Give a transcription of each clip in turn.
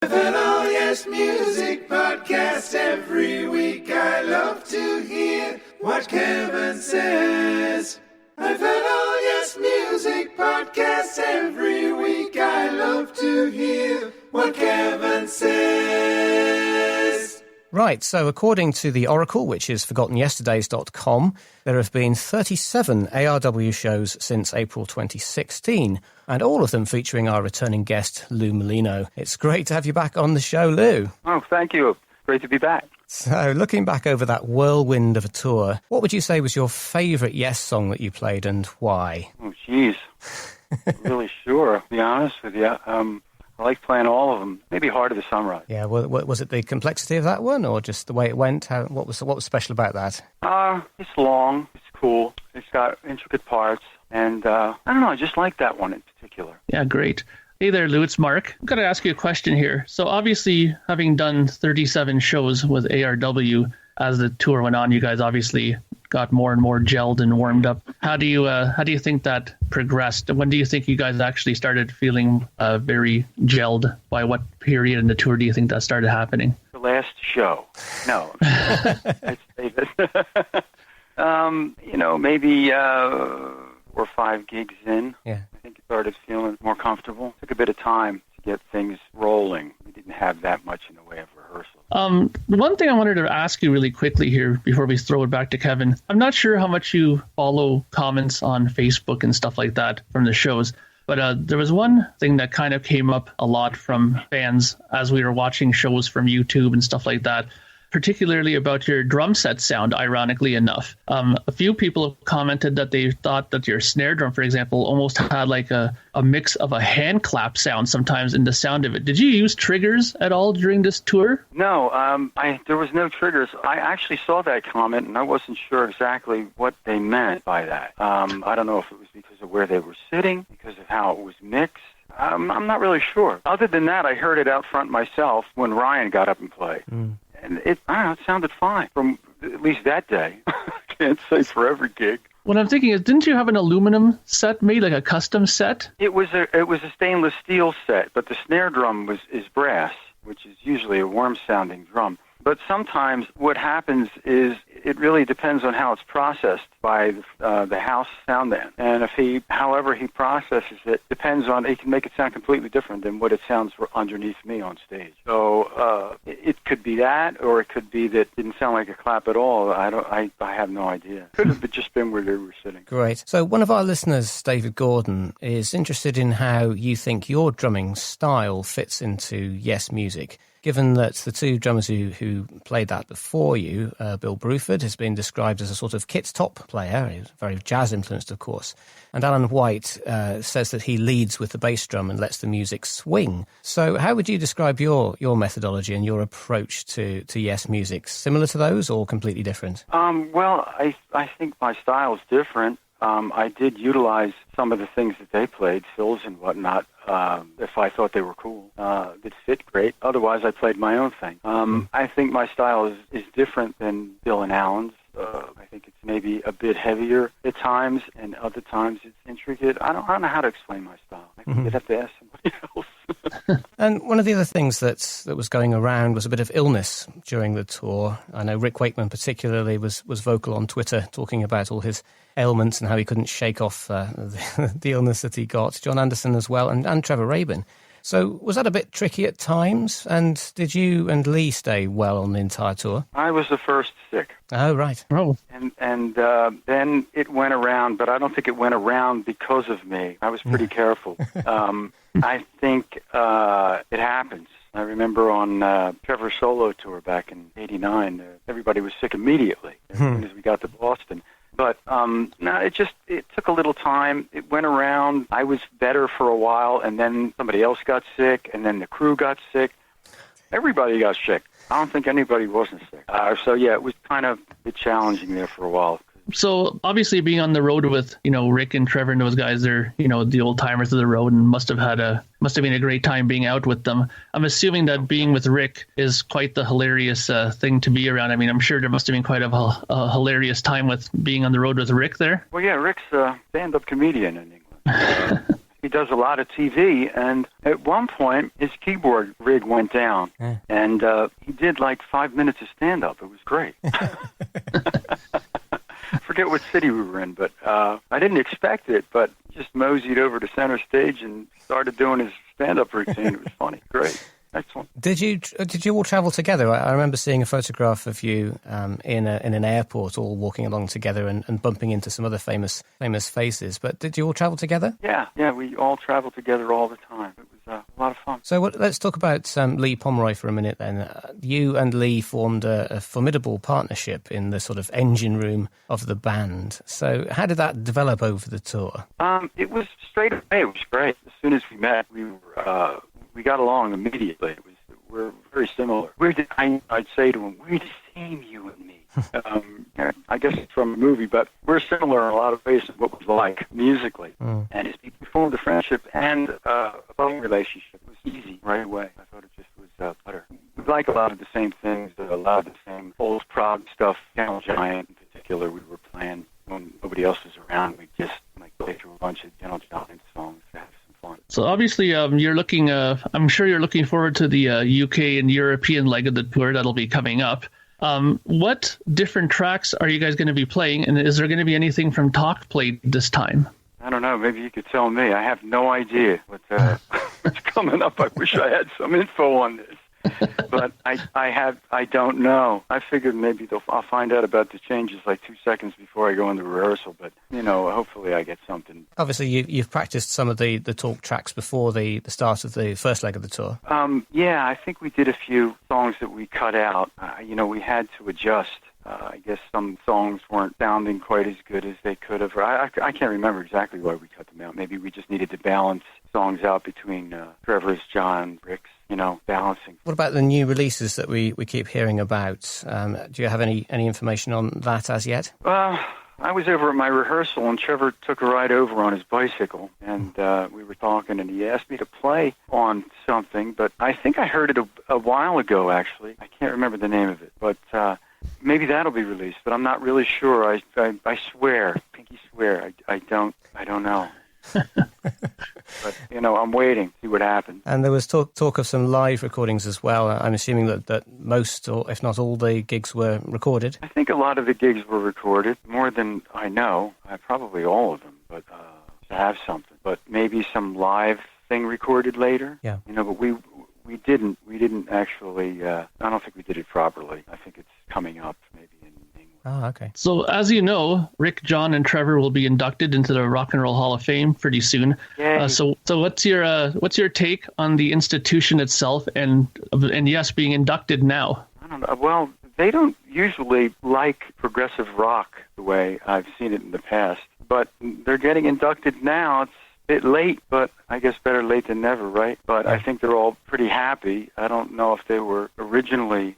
I've heard all Yes Music podcasts every week. I love to hear what Kevin says. I've heard all Yes Music podcasts every week. I love to hear what Kevin says. Right, so according to the Oracle, which is ForgottenYesterdays.com, there have been 37 ARW shows since April 2016, and all of them featuring our returning guest, Lou Molino. It's great to have you back on the show, Lou. Oh, thank you. Great to be back. So, looking back over that whirlwind of a tour, what would you say was your favourite Yes song that you played and why? Oh, geez. Really sure, to be honest with you. I like playing all of them. Maybe Heart of the Sunrise. Yeah, was it the complexity of that one, or just the way it went? What was special about that? It's long. It's cool. It's got intricate parts, and I don't know. I just like that one in particular. Yeah, great. Hey there, Lou. It's Mark. I've got to ask you a question here. So obviously, having done 37 shows with ARW as the tour went on, you guys obviously got more and more gelled and warmed up. How do you think that progressed? When do you think you guys actually started feeling very gelled? By what period in the tour do you think that started happening? The last show. No. I'd say that. Maybe 4 or 5 gigs in. Yeah. I think it started feeling more comfortable. Took a bit of time to get things rolling. We didn't have that much in the way of rehearsal. One thing I wanted to ask you really quickly here before we throw it back to Kevin. I'm not sure how much you follow comments on Facebook and stuff like that from the shows, but there was one thing that kind of came up a lot from fans as we were watching shows from YouTube and stuff like that, particularly about your drum set sound, ironically enough. A few people have commented that they thought that your snare drum, for example, almost had like a mix of a hand clap sound sometimes in the sound of it. Did you use triggers at all during this tour? No, there was no triggers. I actually saw that comment, and I wasn't sure exactly what they meant by that. I don't know if it was because of where they were sitting, because of how it was mixed. I'm not really sure. Other than that, I heard it out front myself when Ryan got up and played. And it sounded fine from at least that day. Can't say for every gig. What I'm thinking is, didn't you have an aluminum set made, like a custom set? It was a stainless steel set, but the snare drum is brass, which is usually a warm-sounding drum. But sometimes what happens is it really depends on how it's processed by the house sound man. And however he processes it, depends on, he can make it sound completely different than what it sounds underneath me on stage. So it could be that, or it could be that it didn't sound like a clap at all. I have no idea. Could have just been where they were sitting. Great. So one of our listeners, David Gordon, is interested in how you think your drumming style fits into Yes Music. Given that the two drummers who played that before you, Bill Bruford, has been described as a sort of kit-top player, he's very jazz-influenced, of course, and Alan White says that he leads with the bass drum and lets the music swing. So how would you describe your methodology and your approach to Yes Music? Similar to those or completely different? Well, I think my style is different. I did utilize some of the things that they played, fills and whatnot, if I thought they were cool. That fit great. Otherwise, I played my own thing. I think my style is different than Bill and Alan's. I think it's maybe a bit heavier at times, and other times it's intricate. I don't know how to explain my style. I think you'd have to ask somebody else. And one of the other things that was going around was a bit of illness during the tour. I know Rick Wakeman particularly was vocal on Twitter talking about all his ailments and how he couldn't shake off the illness that he got. John Anderson as well, and Trevor Rabin. So was that a bit tricky at times? And did you and Lee stay well on the entire tour? I was the first sick. Oh, right. Oh. And then it went around, but I don't think it went around because of me. I was pretty careful. I think it happens. I remember on Trevor's solo tour back in '89, everybody was sick immediately as soon as we got to Boston. But no, it took a little time. It went around. I was better for a while, and then somebody else got sick, and then the crew got sick. Everybody got sick. I don't think anybody wasn't sick. So yeah, it was kind of a bit challenging there for a while. So obviously being on the road with, Rick and Trevor and those guys, they're, the old timers of the road and must have been a great time being out with them. I'm assuming that being with Rick is quite the hilarious thing to be around. I mean, I'm sure there must have been quite a hilarious time with being on the road with Rick there. Well, yeah, Rick's a stand-up comedian in England. he does a lot of TV, and at one point his keyboard rig went down, and he did like 5 minutes of stand-up. It was great. I forget what city we were in, but I didn't expect it, but he just moseyed over to center stage and started doing his stand-up routine. It was funny. Great. Excellent. Did you all travel together? I remember seeing a photograph of you in an airport, all walking along together and bumping into some other famous faces. But did you all travel together? Yeah, we all traveled together all the time. It was a lot of fun. So let's talk about Lee Pomeroy for a minute then. You and Lee formed a formidable partnership in the sort of engine room of the band. So how did that develop over the tour? It was straight away. It was great. As soon as we met, we got along immediately. We're very similar. I'd say to him, we're the same, you and me. I guess it's from a movie, but we're similar in a lot of ways in what we like musically. And we formed a friendship and a loving relationship. It was easy right away. I thought it just was better. We like a lot of the same things, a lot of the same old prog stuff. Gentle Giant in particular, we were playing when nobody else was around. We just play through a bunch of Gentle Giant songs. So obviously, you're looking. I'm sure you're looking forward to the UK and European leg of the tour that'll be coming up. What different tracks are you guys going to be playing, and is there going to be anything from Talk played this time? I don't know. Maybe you could tell me. I have no idea what's coming up. I wish I had some info on this. But I don't know. I figured maybe I'll find out about the changes like 2 seconds before I go into rehearsal. But, hopefully I get something. Obviously, you've practiced some of the Talk tracks before the start of the first leg of the tour. Yeah, I think we did a few songs that we cut out. We had to adjust. I guess some songs weren't sounding quite as good as they could have. I can't remember exactly why we cut them out. Maybe we just needed to balance songs out between Trevor's, John, Rick's, balancing. What about the new releases that we keep hearing about? Do you have any information on that as yet? Well, I was over at my rehearsal, and Trevor took a ride over on his bicycle, and we were talking, and he asked me to play on something, but I think I heard it a while ago, actually. I can't remember the name of it, but maybe that'll be released, but I'm not really sure. I swear, pinky swear, I don't know. But, I'm waiting to see what happens. And there was talk of some live recordings as well. I'm assuming that most, or if not all, the gigs were recorded. I think a lot of the gigs were recorded, more than I know. Probably all of them, but to have something. But maybe some live thing recorded later. Yeah. But we didn't actually, I don't think we did it properly. I think it's coming up maybe in England. Oh, okay. So as you know, Rick, John, and Trevor will be inducted into the Rock and Roll Hall of Fame pretty soon. So what's your take on the institution itself and yes, being inducted now? I don't know. Well, they don't usually like progressive rock the way I've seen it in the past, but they're getting inducted now. It's a bit late, but I guess better late than never, right? But I think they're all pretty happy. I don't know if they originally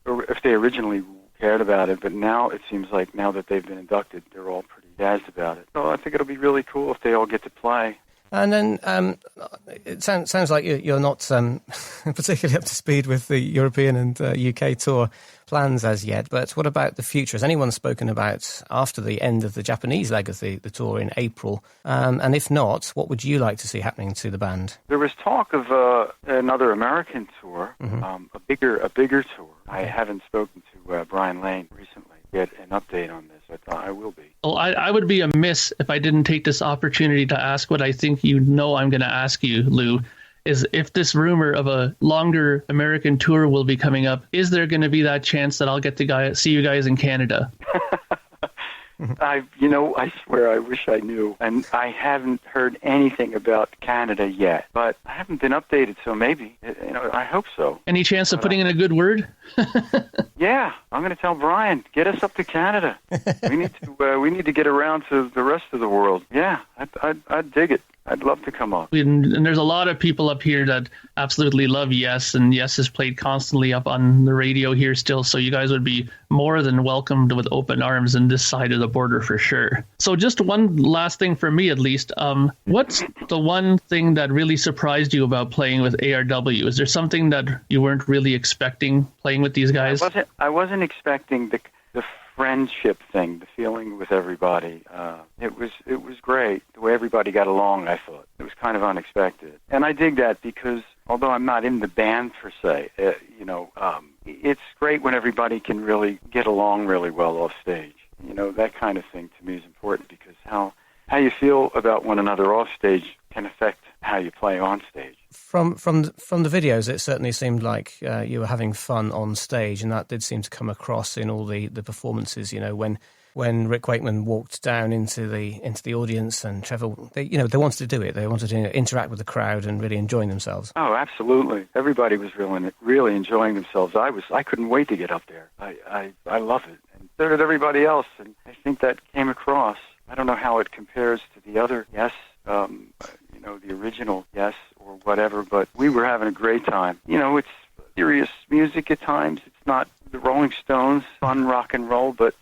cared about it, but now it seems like now that they've been inducted, they're all pretty jazzed about it. So I think it'll be really cool if they all get to play. And then it sounds like you're not particularly up to speed with the European and UK tour plans as yet, but what about the future? Has anyone spoken about after the end of the Japanese leg of the tour in April? And if not, what would you like to see happening to the band? There was talk of another American tour, a bigger tour. I haven't spoken to Brian Lane recently to get an update on this. I thought I will be. Well, I would be amiss if I didn't take this opportunity to ask what I think I'm going to ask you, Lou, is if this rumor of a longer American tour will be coming up, is there going to be that chance that I'll get to see you guys in Canada? I swear I wish I knew. And I haven't heard anything about Canada yet, but I haven't been updated, so maybe, I hope so. Any chance of putting in a good word? Yeah, I'm going to tell Brian, get us up to Canada. We need to get around to the rest of the world. Yeah, I'd dig it. I'd love to come up. And there's a lot of people up here that absolutely love Yes, and Yes is played constantly up on the radio here still, so you guys would be more than welcomed with open arms on this side of the border for sure. So just one last thing for me at least. What's the one thing that really surprised you about playing with ARW? Is there something that you weren't really expecting playing with these guys? I wasn't expecting the friendship thing, the feeling with everybody. It was great. The way everybody got along, I thought. It was kind of unexpected. And I dig that because although I'm not in the band per se, it's great when everybody can really get along really well off stage. That kind of thing to me is important because how you feel about one another off stage can affect how you play on stage. From the videos, it certainly seemed like you were having fun on stage, and that did seem to come across in all the performances. When Rick Wakeman walked down into the audience, and Trevor, they wanted to do it. They wanted to interact with the crowd and really enjoying themselves. Oh, absolutely! Everybody was really enjoying themselves. I couldn't wait to get up there. I love it, and so did everybody else. And I think that came across. I don't know how it compares to the other Yes, the original Yes or whatever, but we were having a great time. It's serious music at times. It's not the Rolling Stones, fun rock and roll, but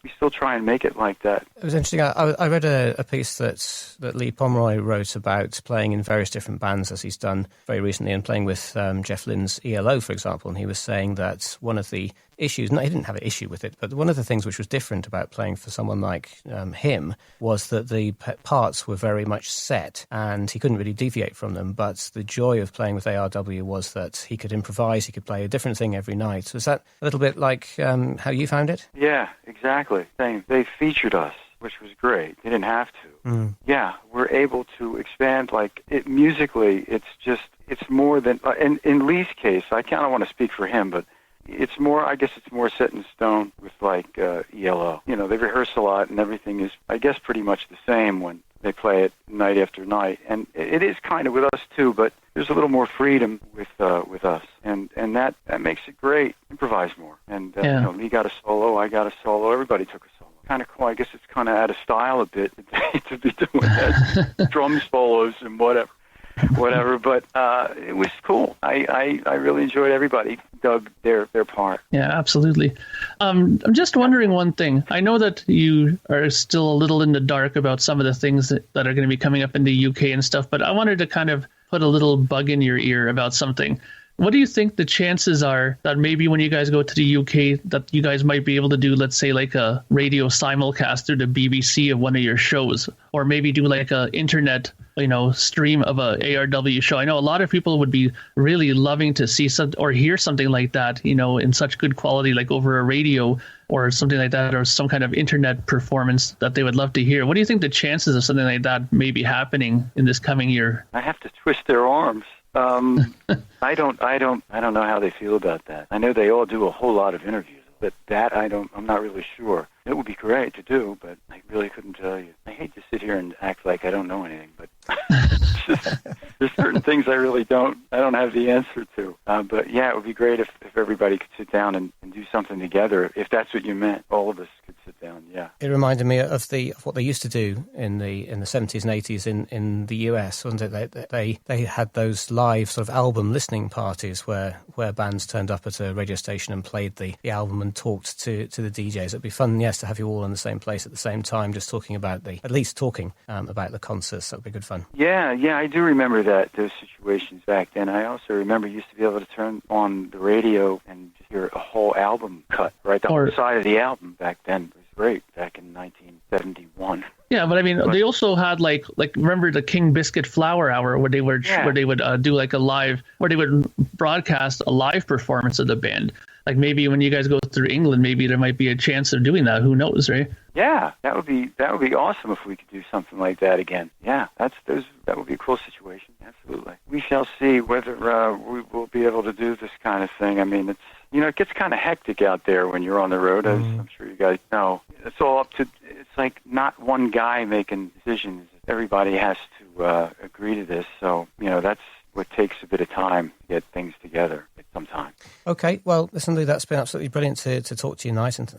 we still try and make it like that. It was interesting. I read a piece that Lee Pomeroy wrote about playing in various different bands, as he's done very recently, and playing with Jeff Lynne's ELO, for example. And he was saying that one of the issues, no, he didn't have an issue with it, but one of the things which was different about playing for someone like him was that the parts were very much set and he couldn't really deviate from them. But the joy of playing with ARW was that he could improvise, he could play a different thing every night. Was that a little bit like how you found it? Yeah, exactly. They featured us, which was great. They didn't have to. Yeah, we're able to expand musically. It's more than, in Lee's case, I kind of want to speak for him, but it's more, I guess it's more set in stone with ELO. They rehearse a lot and everything is, I guess, pretty much the same when they play it night after night. And it is kind of with us too, but there's a little more freedom with us. And that makes it great. Improvise more. And Lee got a solo, I got a solo, everybody took a solo. Kind of cool. I guess it's kind of out of style a bit to be doing that. Drum solos and whatever, but it was cool. I really enjoyed everybody dug their part. Yeah, absolutely. I'm just wondering one thing. I know that you are still a little in the dark about some of the things that are going to be coming up in the UK and stuff, but I wanted to kind of put a little bug in your ear about something. What do you think the chances are that maybe when you guys go to the UK that you guys might be able to do, let's say, a radio simulcast through the BBC of one of your shows, or maybe do a internet stream of a ARW show? I know a lot of people would be really loving to see or hear something like that, in such good quality, over a radio or something like that, or some kind of internet performance that they would love to hear. What do you think the chances of something like that may be happening in this coming year? I have to twist their arms. I don't know how they feel about that. I know they all do a whole lot of interviews, but I'm not really sure. It would be great to do, but I really couldn't tell you. I hate to sit here and act like I don't know anything, but there's certain things I don't have the answer to. But yeah, it would be great if everybody could sit down and do something together, if that's what you meant. All of us could sit down, yeah. It reminded me of what they used to do in the 70s and 80s in the US, wasn't it? They had those live sort of album listening parties where bands turned up at a radio station and played the album and talked to the DJs. It'd be fun, yes, to have you all in the same place at the same time, just talking about about the concerts. That would be good fun. Yeah, I do remember those situations back then. I also remember you used to be able to turn on the radio and hear a whole album cut, right? The whole side of the album back then. It was great back in 1971. Yeah, but I mean, they also had remember the King Biscuit Flower Hour where they would do a live, where they would broadcast a live performance of the band. Maybe when you guys go through England, maybe there might be a chance of doing that. Who knows, right? Yeah, that would be awesome if we could do something like that again. Yeah, that would be a cool situation. Absolutely. We shall see whether we will be able to do this kind of thing. I mean, it gets kind of hectic out there when you're on the road, as I'm sure you guys know. It's all up to. It's not one guy making decisions. Everybody has to agree to this. So that's what takes a bit of time to get things together sometime. Okay, well, listen, Lou, that's been absolutely brilliant to talk to you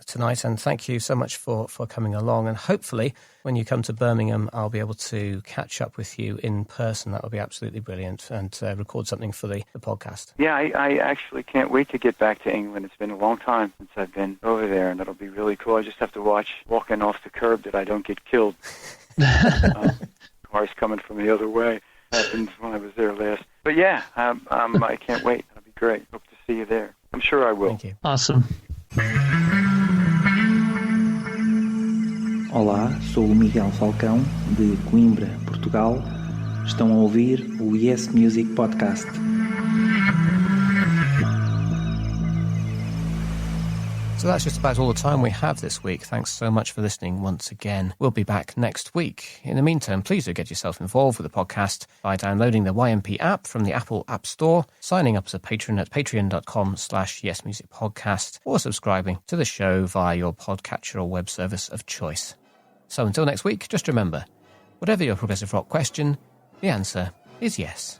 tonight, and thank you so much for coming along. And hopefully, when you come to Birmingham, I'll be able to catch up with you in person. That would be absolutely brilliant, and record something for the podcast. Yeah, I actually can't wait to get back to England. It's been a long time since I've been over there, and that'll be really cool. I just have to watch walking off the curb that I don't get killed. Cars coming from the other way. Happened when I was there last. But yeah, I can't wait. That'll be great. Hope to see you there. I'm sure I will. Thank you. Awesome. Olá, sou o Miguel Falcão, de Coimbra, Portugal. Estão a ouvir o Yes Music Podcast. So that's just about all the time we have this week. Thanks so much for listening once again. We'll be back next week. In the meantime, please do get yourself involved with the podcast by downloading the YMP app from the Apple App Store, signing up as a patron at patreon.com/yesmusicpodcast, or subscribing to the show via your podcatcher or web service of choice. So until next week, just remember, whatever your progressive rock question, the answer is yes.